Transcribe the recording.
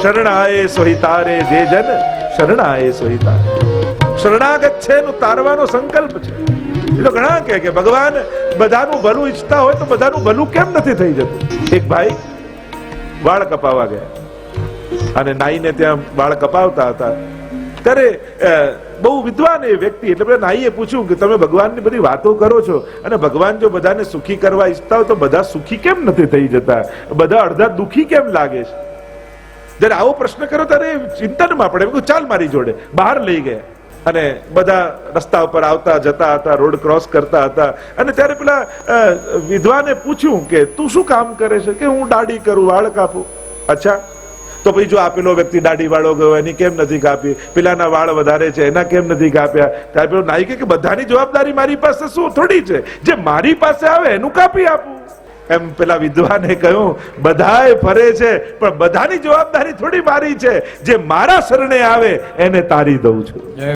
શરણાએ સોહી તારે, જે જન શરણાએ સોહી તારે. શરણાગત છે એનું તારવાનો સંકલ્પ છે. એ તો ઘણા કહે કે ભગવાન બધાનું ભલું ઈચ્છતા હોય તો બધાનું ભલું કેમ નથી થઈ જતું. એક ભાઈ વાળ કપાવા ગયા અને નાઈને ત્યાં વાળ કપાવતા હતા ત્યારે બહુ વિદ્વાન એ વ્યક્તિ એટલે નાઈએ પૂછ્યું કે તમે ભગવાનની બધી વાતો કરો છો અને ભગવાન જો બધાને સુખી કરવા ઈચ્છતા હોય તો બધા સુખી કેમ નથી થઈ જતા, બધા અડધા દુખી કેમ લાગે છે? જયારે આવો પ્રશ્ન કર્યો ત્યારે ચિંતનમાં પડે. ચાલ મારી જોડે. બહાર લઈ ગયા અને બધા રસ્તા ઉપર આવતા જતા હતા, રોડ ક્રોસ કરતા હતા અને ત્યારે પેલા વિદ્વાને પૂછ્યું કે તું શું કામ કરે છે? કે હું દાઢી કરું, વાળ કાપું. અચ્છા, તો પછી જો આપેલો વ્યક્તિ દાઢી વાળો ગયો એની કેમ નથી કાપી, પેલાના વાળ વધારે છે એના કેમ નથી કાપ્યા? ત્યારે પેલો નાઈ કે બધાની જવાબદારી મારી પાસે શું થોડી છે, જે મારી પાસે આવે એનું કાપી આપું. એમ પેલા વિદ્વાને કહ્યું બધાય ફરે છે પણ બધાની જવાબદારી થોડી મારી છે, જે મારા શરણે આવે એને તારી દઉં છું.